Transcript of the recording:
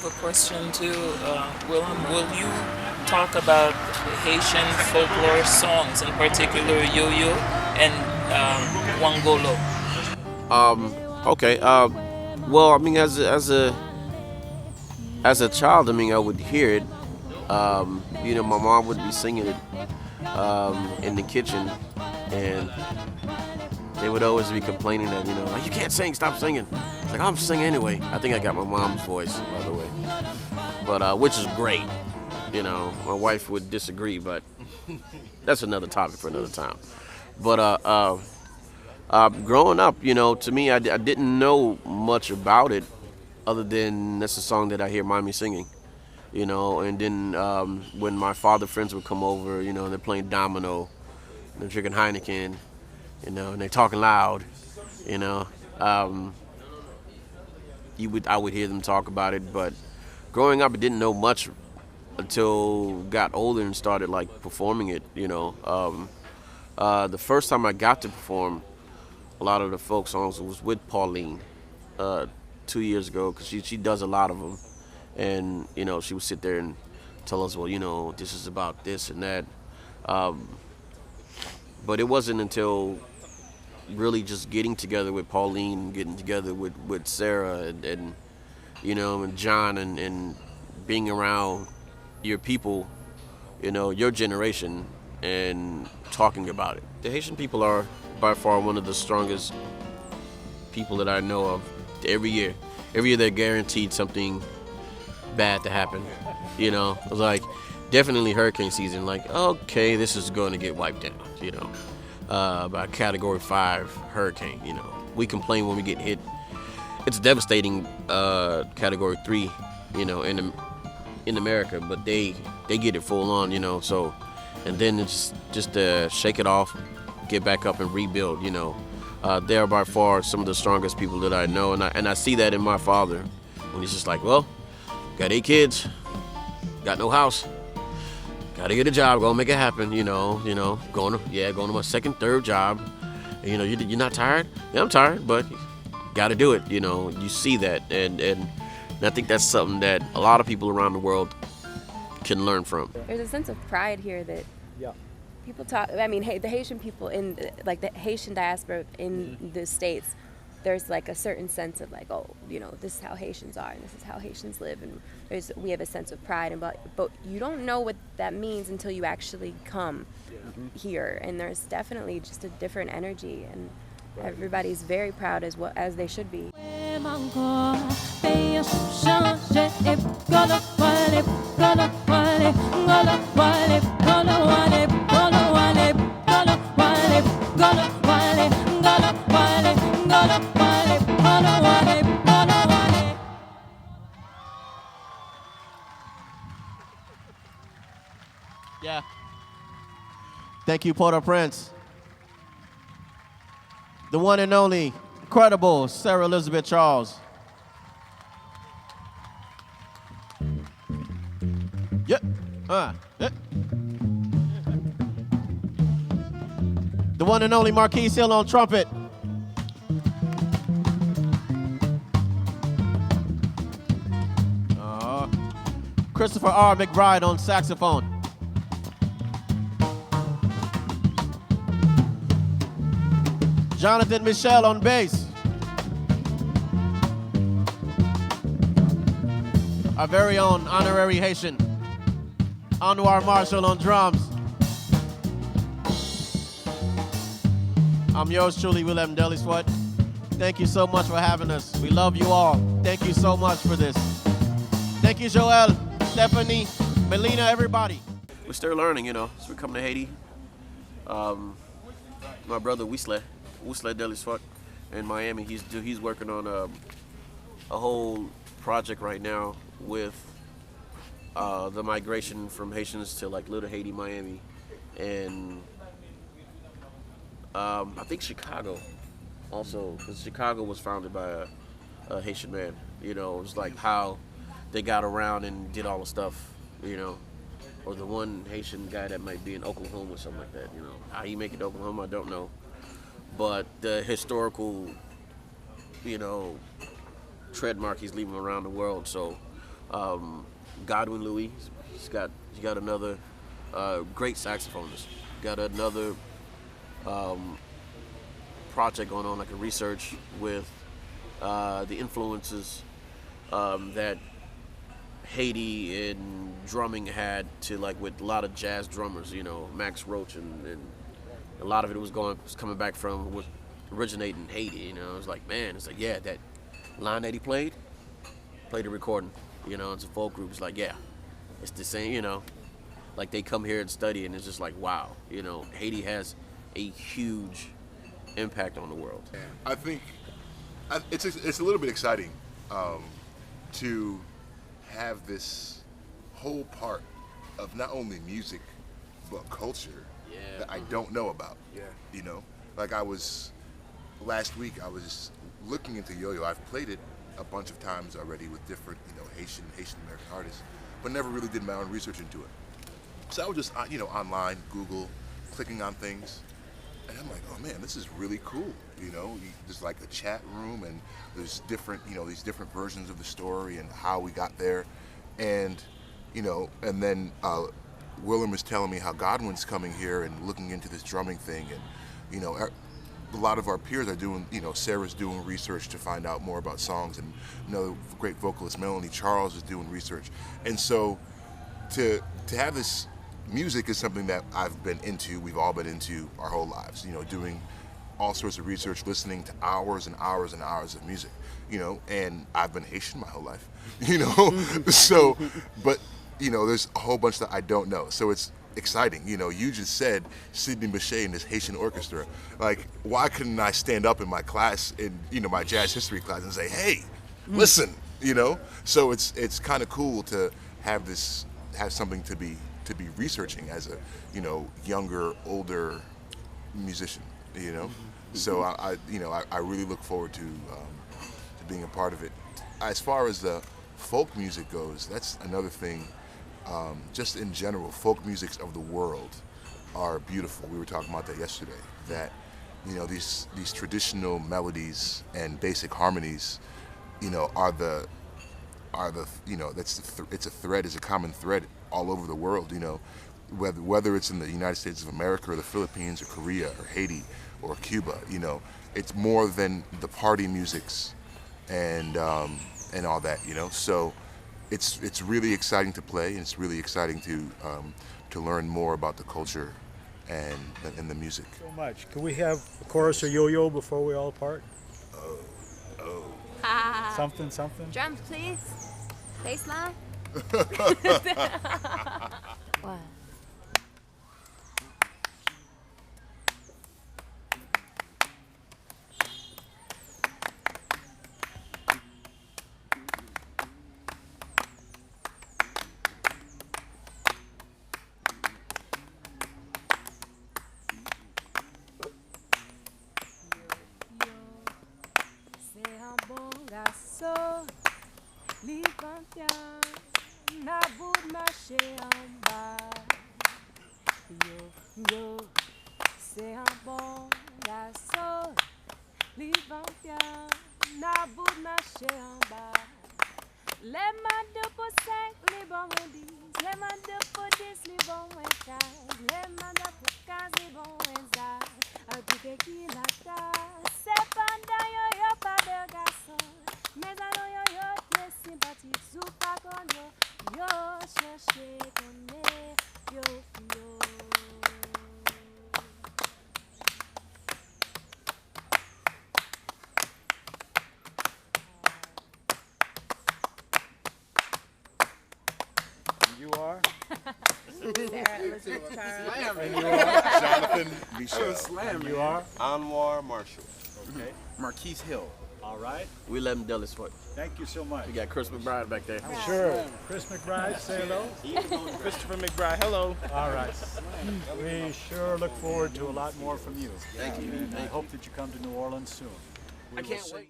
have a question too, Willem. Will you talk about Haitian folklore songs, in particular Yoyo and Wangol O? Okay. Well, I mean, as a child, I mean, I would hear it. My mom would be singing it in the kitchen, and they would always be complaining that like, you can't sing, stop singing. It's like I'm singing anyway. I think I got my mom's voice, by the way, but which is great. My wife would disagree, but that's another topic for another time. But growing up, to me, I didn't know much about it, other than that's a song that I hear mommy singing. And then when my father friends would come over, they're playing domino, they're drinking Heineken, and they're talking loud, you know. Um, I would hear them talk about it, but growing up, I didn't know much until got older and started like performing it. The first time I got to perform a lot of the folk songs was with Pauline 2 years ago, because she does a lot of them, and she would sit there and tell us, well, this is about this and that. Um, but it wasn't until really just getting together with Pauline, getting together with Sarah and John, and being around your people, your generation, and talking about it. The Haitian people are by far one of the strongest people that I know of. Every year they're guaranteed something bad to happen. It was like definitely hurricane season. Like, okay, this is going to get wiped out. By Category 5 hurricane. We complain when we get hit. It's devastating. Category 3. In America, but they get it full on. So, and then it's just shake it off, get back up and rebuild. They are by far some of the strongest people that I know, and I see that in my father, when he's just like, well, got 8 kids, got no house, got to get a job, go make it happen. Going to my second, third job. You're not tired? Yeah, I'm tired, but got to do it. You see that, and I think that's something that a lot of people around the world can learn from. There's a sense of pride here that people talk. I mean, the Haitian people in like the Haitian diaspora in the States, there's like a certain sense of like, oh, this is how Haitians are and this is how Haitians live, and we have a sense of pride, but you don't know what that means until you actually come here, and there's definitely just a different energy, and everybody's very proud as they should be. Yeah. Thank you, Port-au-Prince. The one and only, incredible Sarah Elizabath Charles. Yeah. Yeah. The one and only Marquise Hill on trumpet. Christopher McBride on saxophone. Jonathan Michel on bass. Our very own honorary Haitian, Anwar Marshall on drums. I'm yours truly, Willerm Delisfort. Thank you so much for having us. We love you all. Thank you so much for this. Thank you, Joel, Stephanie, Melina, everybody. We're still learning, so we come to Haiti. My brother Willerm Delisfort in Miami, he's working on a whole project right now with the migration from Haitians to like Little Haiti, Miami, and I think Chicago also, because Chicago was founded by a Haitian man. It was like how they got around and did all the stuff, or the one Haitian guy that might be in Oklahoma or something like that. How you make it to Oklahoma, I don't know. But the historical, trademark he's leaving around the world. So Godwin Louis, he's got another great saxophonist. Got another project going on, like a research with the influences that Haiti and drumming had to, like, with a lot of jazz drummers, you know, Max Roach, and a lot of it was coming back from what originated in Haiti. You know, it was like, man, it's like, yeah, that line that he played the recording. You know, it's a folk group. It's like, yeah, it's the same. You know, like they come here and study, and it's just like, wow. You know, Haiti has a huge impact on the world. I think it's a little bit exciting to have this whole part of not only music but culture that I don't know about. You know, like last week I was looking into Yoyo. I've played it a bunch of times already with different, you know, Haitian-American artists, but never really did my own research into it. So I was just, you know, online, Google, clicking on things, and I'm like, oh man, this is really cool. You know, there's like a chat room, and there's different, you know, these different versions of the story and how we got there, and you know, and then Willerm was telling me how Godwin's coming here and looking into this drumming thing, and you know, a lot of our peers are doing, you know, Sarah's doing research to find out more about songs, and another great vocalist, Maryse Charles, is doing research, and so to have this music is something that I've been into, we've all been into our whole lives, you know, doing all sorts of research, listening to hours and hours and hours of music, you know, and I've been Haitian my whole life, you know, so, but, you know, there's a whole bunch that I don't know, so it's exciting. You know, you just said Sidney Bechet in this Haitian orchestra. Like, why couldn't I stand up in my class, in, you know, my jazz history class, and say, hey, listen, you know? So it's kind of cool to have something to be researching as a, you know, younger, older musician, you know? So I really look forward to being a part of it. As far as the folk music goes, that's another thing. Just in general, folk musics of the world are beautiful. We were talking about that yesterday, that, you know, these traditional melodies and basic harmonies, you know, are the you know, it's a thread, it's a common thread all over the world, you know, whether it's in the United States of America or the Philippines or Korea or Haiti or Cuba, you know, it's more than the party musics and all that, you know. So it's really exciting to play, and it's really exciting to learn more about the culture and the music. So much. Can we have a chorus of Yoyo before we all part? Oh. Something. Drums, please. Bass line. One. Na bout marché en bas. Yo, c'est un bon garçon. Li vampire, na bout marché en bas. Les mains de possède, li bon rendis. Les mains de podis, li bon rentas. Les mains de poucas, li bon renzas. A tout qui la tasse. C'est pendant yo pas de garçon. Mais alors yo très sympathique. Sous pas qu'on yo cherché qu'on est yo. You are? Sarah Elizabath Charles. And you are? Jonathan Michel. And you are? Anwar Marshall. Okay. Marquise Hill. All right. Willerm Delisfort. Thank you so much. We got Chris McBride back there. Sure. Chris McBride, say hello. Christopher McBride, hello. All right. We sure look forward to a lot more from you. Thank you. And I hope that you come to New Orleans soon. I can't wait.